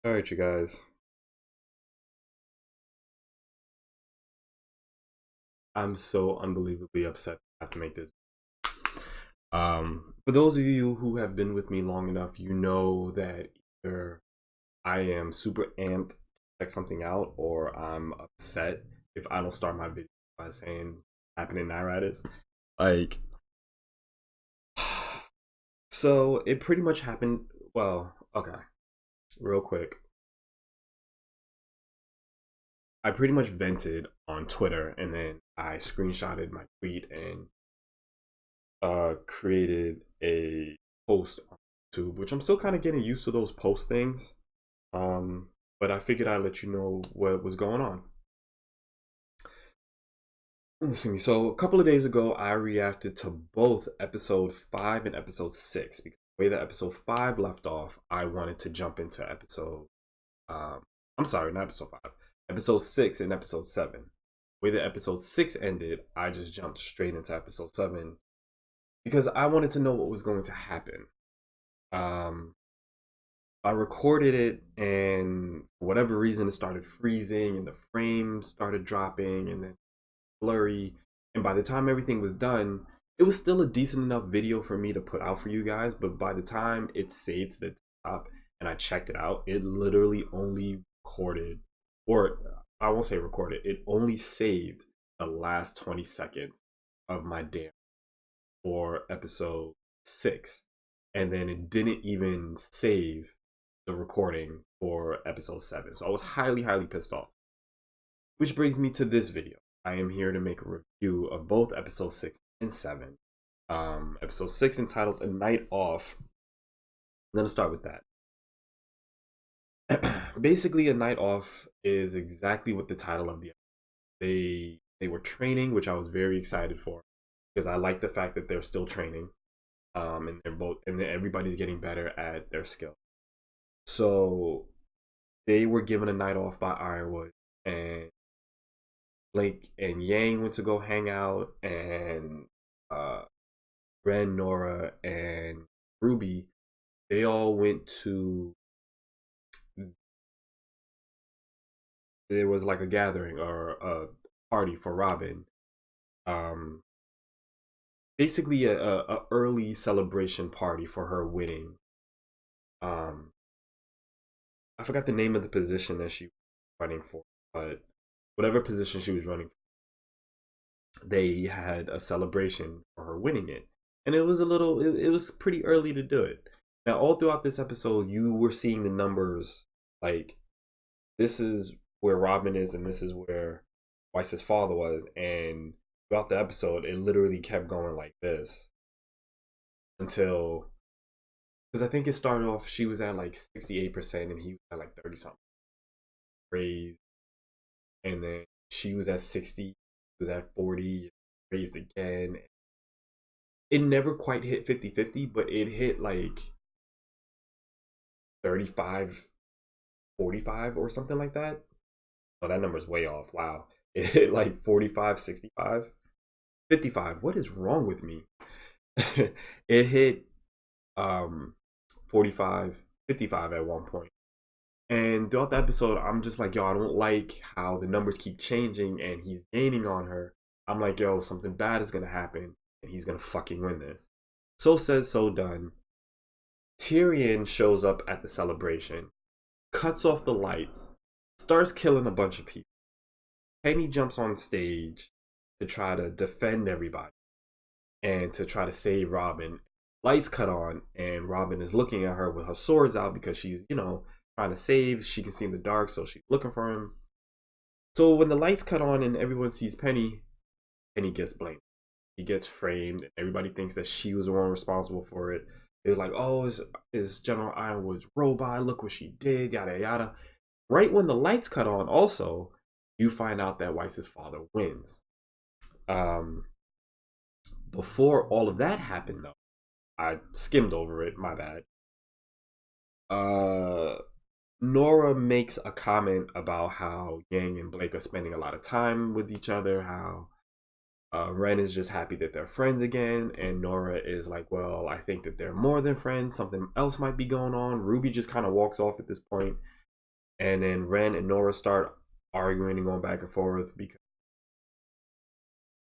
All right, you guys. I'm so unbelievably upset I have to make this. For those of you who have been with me long enough, you know that either I am super amped to check something out, or I'm upset if I don't start my video by saying happening Naira is. Like, so it pretty much happened. Well, okay, real quick. I pretty much vented on Twitter, and then I screenshotted my tweet and created a post on YouTube, which I'm still kind of getting used to those post things. But I figured I'd let you know what was going on. Excuse me. So a couple of days ago, I reacted to both episode 5 and episode 6 because the way that episode 5 left off, I wanted to jump into episode. I'm sorry, not episode 5, episode 6 and episode 7. The way that episode 6 ended, I just jumped straight into episode 7 because I wanted to know what was going to happen. Um, I recorded it, and for whatever reason, it started freezing, and the frame started dropping, and then blurry. And by the time everything was done, it was still a decent enough video for me to put out for you guys. But by the time it saved to the top and I checked it out, it literally only recorded, or I won't say recorded, it only saved the last 20 seconds of my damn for episode 6. And then it didn't even save the recording for episode 7. So I was highly, highly pissed off. Which brings me to this video. I am here to make a review of both episode 6 and 7. Episode 6 entitled A Night Off. I'm going to start with that. Basically, A Night Off is exactly what the title of the episode. They were training, which I was very excited for because I like the fact that they're still training. And they're both, and everybody's getting better at their skill. So they were given a night off by Ironwood, and Blake and Yang went to go hang out, and Ren, Nora, and Ruby, they all went to. There was like a gathering or a party for Robin. Um, Basically a early celebration party for her winning. Um, I forgot the name of the position that she was running for, but whatever position she was running for, they had a celebration for her winning it. And it was it was pretty early to do it. Now, all throughout this episode, you were seeing the numbers like this is where Robin is and this is where Weiss's father was. And throughout the episode, it literally kept going like this until, because I think it started off, she was at like 68% and he was at like 30 something. Raised. And then she was at 60, was at 40, raised again. It never quite hit 50-50, but it hit like 35-45 or something like that. Oh, that number's way off. Wow. It hit like 45-65, 55. What is wrong with me? It hit 45-55 at one point. And throughout the episode, I'm just like, yo, I don't like how the numbers keep changing and he's gaining on her. I'm like, yo, something bad is going to happen and he's going to fucking win this. So said, so done. Tyrion shows up at the celebration, cuts off the lights, starts killing a bunch of people. Penny jumps on stage to try to defend everybody and to try to save Robin. Lights cut on, and Robin is looking at her with her swords out because she's, trying to save. She can see in the dark, so she's looking for him. So when the lights cut on and everyone sees Penny, Penny gets blamed. She gets framed, and everybody thinks that she was the one responsible for it. It was like, oh, is General Ironwood's robot? Look what she did, yada yada. Right when the lights cut on, also, you find out that Weiss's father wins. Before all of that happened, though, I skimmed over it. My bad. Nora makes a comment about how Yang and Blake are spending a lot of time with each other. How Ren is just happy that they're friends again, and Nora is like, "Well, I think that they're more than friends. Something else might be going on." Ruby just kind of walks off at this point, And then Ren and Nora start arguing and going back and forth because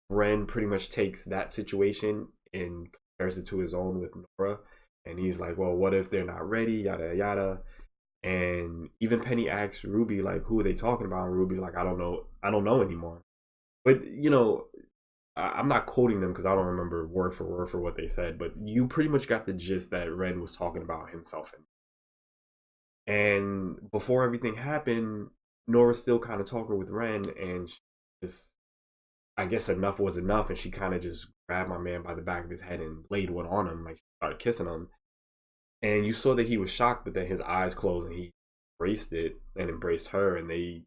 Ren pretty much takes that situation and compares it to his own with Nora. And he's like, well, what if they're not ready? Yada, yada. And even Penny asks Ruby, like, who are they talking about? And Ruby's like, I don't know. I don't know anymore. But, I'm not quoting them because I don't remember word for what they said. But you pretty much got the gist that Ren was talking about himself. And before everything happened, Nora's still kind of talking with Ren. And she just, I guess enough was enough. And she kind of just grabbed my man by the back of his head and laid one on him. Like, she started kissing him. And you saw that he was shocked, but then his eyes closed and he embraced it and embraced her, and they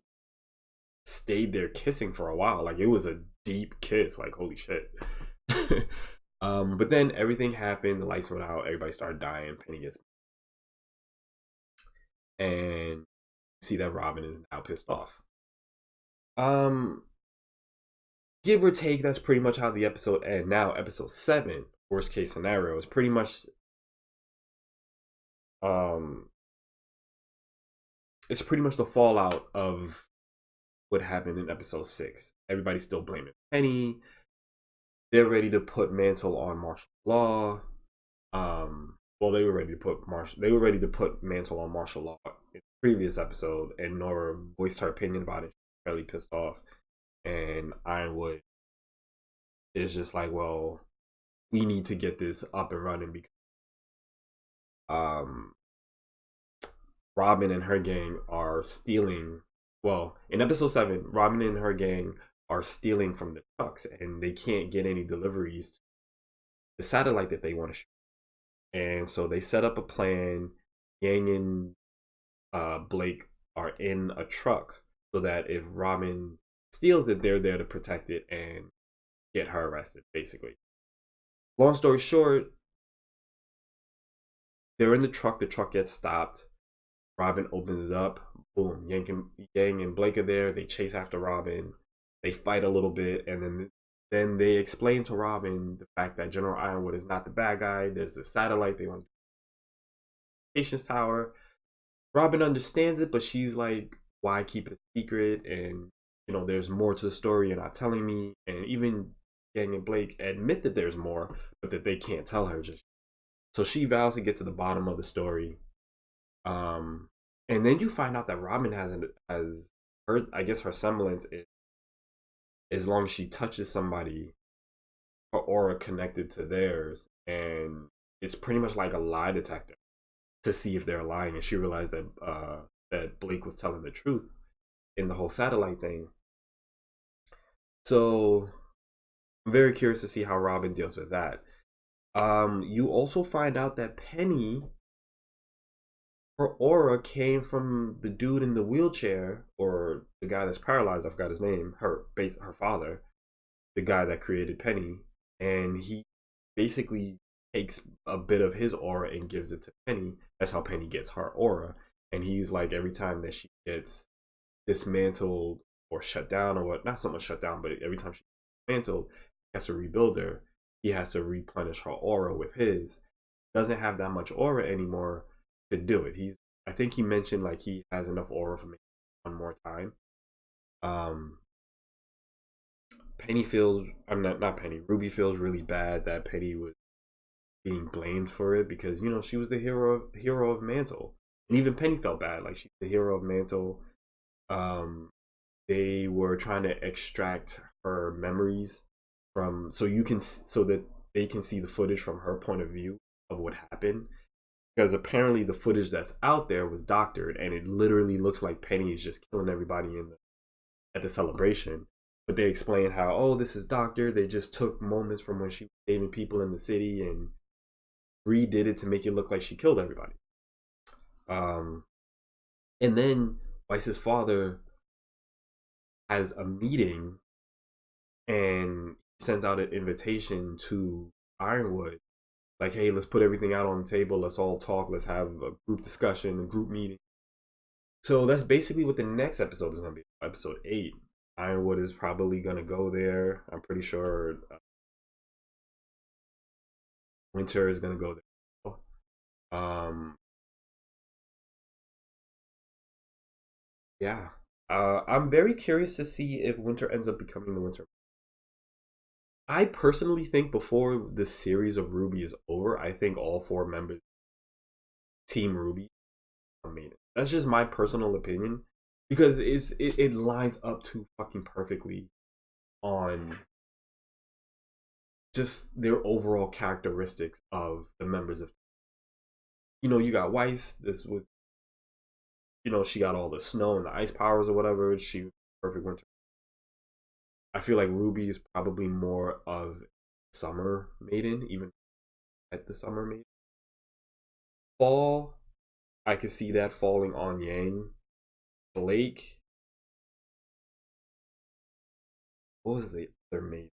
stayed there kissing for a while. Like, it was a deep kiss. Like, holy shit. But then everything happened. The lights went out. Everybody started dying. Penny gets, and see that Robin is now pissed off. Um, Give or take, that's pretty much how the episode ended. Now, episode 7, worst case scenario, is pretty much um it's pretty much the fallout of what happened in episode 6. Everybody's still blaming Penny. They're ready to put Mantle on martial law. Well, they were ready to put Mantle on martial law in the previous episode, and Nora voiced her opinion about it. She's fairly pissed off, and Ironwood is just like, well, we need to get this up and running because um Robin and her gang are stealing. Well, in episode 7, Robin and her gang are stealing from the trucks, and they can't get any deliveries to the satellite that they want to shoot. And so they set up a plan. Yang and Blake are in a truck so that if Robin steals it, they're there to protect it and get her arrested, basically. Long story short, they're in the truck. The truck gets stopped. Robin opens up. Boom. Yang and Blake are there. They chase after Robin. They fight a little bit, and then they explain to Robin the fact that General Ironwood is not the bad guy. There's the satellite. They want patience tower. Robin understands it, but she's like, why keep it a secret? And, there's more to the story. You're not telling me. And even Yang and Blake admit that there's more, but that they can't tell her just. So she vows to get to the bottom of the story. And then you find out that Robin has her, I guess her semblance is, as long as she touches somebody, her aura connected to theirs, and it's pretty much like a lie detector to see if they're lying. And she realized that Blake was telling the truth in the whole satellite thing. So I'm very curious to see how Robin deals with that. You also find out that Penny, her aura came from the dude in the wheelchair, or the guy that's paralyzed. I forgot his name. Her father, the guy that created Penny, and he basically takes a bit of his aura and gives it to Penny. That's how Penny gets her aura. And he's like, every time that she gets dismantled or shut down, or what, not so much shut down, but every time she's dismantled, he has to rebuild her. He has to replenish her aura with his. Doesn't have that much aura anymore to do it. I think he mentioned like he has enough aura for maybe one more time. Penny feels, I'm not Penny, Ruby feels really bad that Penny was being blamed for it because, she was the hero of Mantle. And even Penny felt bad, like she's the hero of Mantle. They were trying to extract her memories so that they can see the footage from her point of view of what happened, because apparently the footage that's out there was doctored, and it literally looks like Penny is just killing everybody at the celebration. But they explain how, oh, this is doctored. They just took moments from when she was saving people in the city and redid it to make it look like she killed everybody. And then Weiss's father has a meeting and sends out an invitation to Ironwood, like, hey, let's put everything out on the table. Let's all talk. Let's have a group discussion, a group meeting. So that's basically what the next episode is going to be. Episode 8. Ironwood is probably going to go there. I'm pretty sure Winter is going to go there. Yeah. I'm very curious to see if Winter ends up becoming the Winter. I personally think before the series of RWBY is over, I think all four members Team RWBY are made it. That's just my personal opinion because it lines up too fucking perfectly on just their overall characteristics of the members of, you got Weiss, this with, she got all the snow and the ice powers or whatever. She perfect winter. I feel like Ruby is probably more of summer maiden, even at the summer maiden. Fall, I could see that falling on Yang. Blake, what was the other maiden?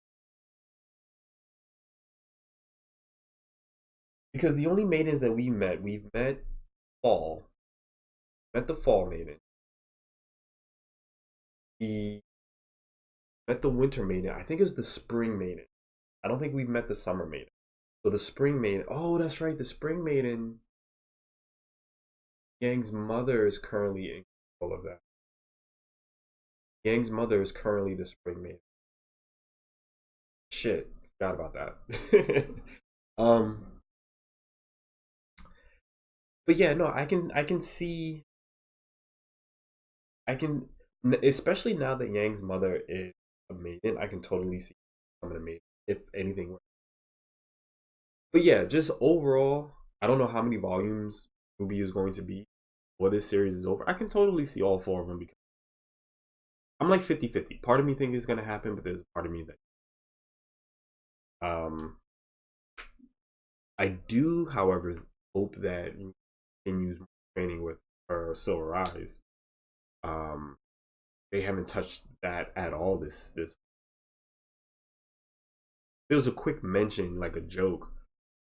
Because the only maidens that we've met Fall, met the Fall maiden. The met the Winter maiden. I think it was the Spring maiden. I don't think we've met the Summer maiden. So the Spring maiden. Oh, that's right. The Spring maiden. Yang's mother is currently in control of that. Yang's mother is currently the Spring maiden. Shit, forgot about that. um, but yeah, no, I can see I can especially now that Yang's mother is a maiden, I can totally see becoming a maiden if anything. But yeah, just overall, I don't know how many volumes Ruby is going to be before this series is over. I can totally see all four of them because I'm like 50-50. Part of me thinks it's gonna happen, but there's a part of me that um I do, however, hope that Ruby continues training with her Silver Eyes. Um they haven't touched that at all this there was a quick mention, like a joke,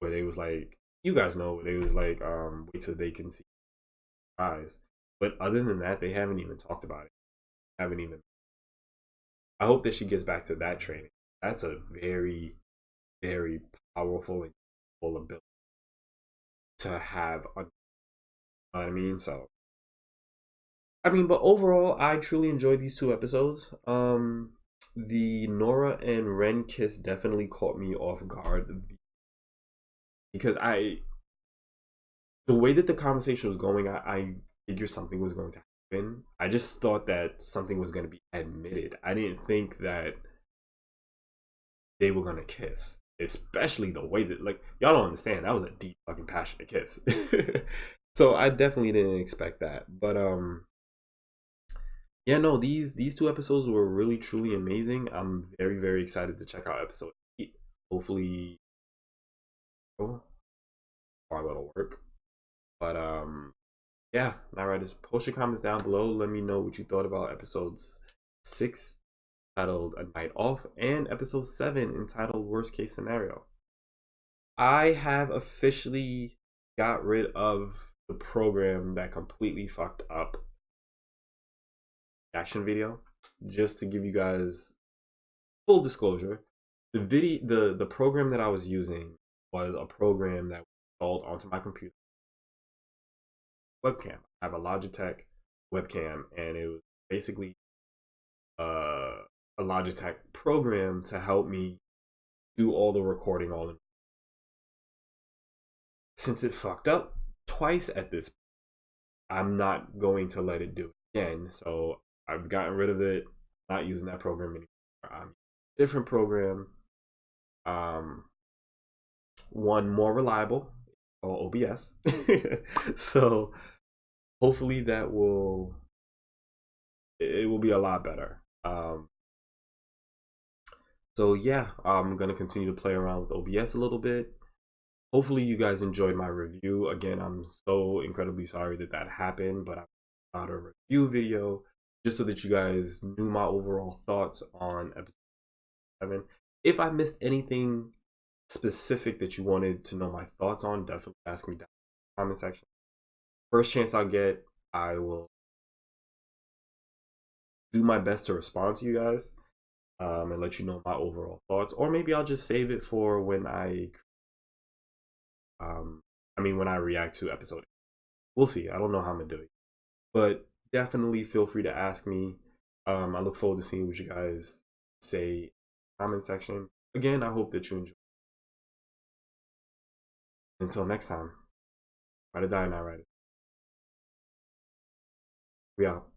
where they was like, you guys know, they was like, wait till they can see eyes. But other than that, they haven't even talked about it. Haven't even. I hope that she gets back to that training. That's a very, very powerful and full ability to have. You know what I mean? So, I mean, but overall, I truly enjoyed these two episodes. The Nora and Ren kiss definitely caught me off guard because the way that the conversation was going, I figured something was going to happen. I just thought that something was going to be admitted. I didn't think that they were going to kiss, especially the way that, like, y'all don't understand. That was a deep, fucking passionate kiss. So I definitely didn't expect that. But yeah, no, these two episodes were really truly amazing. I'm very very excited to check out episode 8. Hopefully, oh, or a little work. But yeah, all right. Just post your comments down below. Let me know what you thought about episodes 6, titled A Night Off, and episode 7, entitled Worst Case Scenario. I have officially got rid of the program that completely fucked up the action video. Just to give you guys full disclosure, the program that I was using was a program that was installed onto my computer webcam. I have a Logitech webcam, and it was basically a Logitech program to help me do all the recording all in. Since it fucked up twice at this, I'm not going to let it do it again. So I've gotten rid of it. Not using that program anymore. I'm a different program. Um, one more reliable, called OBS. So hopefully it will be a lot better. So yeah, I'm gonna continue to play around with OBS a little bit. Hopefully you guys enjoyed my review. Again, I'm so incredibly sorry that that happened, but I got a review video just so that you guys knew my overall thoughts on episode 7. If I missed anything specific that you wanted to know my thoughts on, definitely ask me down in the comment section. First chance I'll get, I will do my best to respond to you guys, and let you know my overall thoughts. Or maybe I'll just save it for when when I react to episode 8. We'll see. I don't know how I'm gonna do it. But definitely feel free to ask me. I look forward to seeing what you guys say in the comment section. Again, I hope that you enjoy. Until next time, ride or die, not ride it. We out.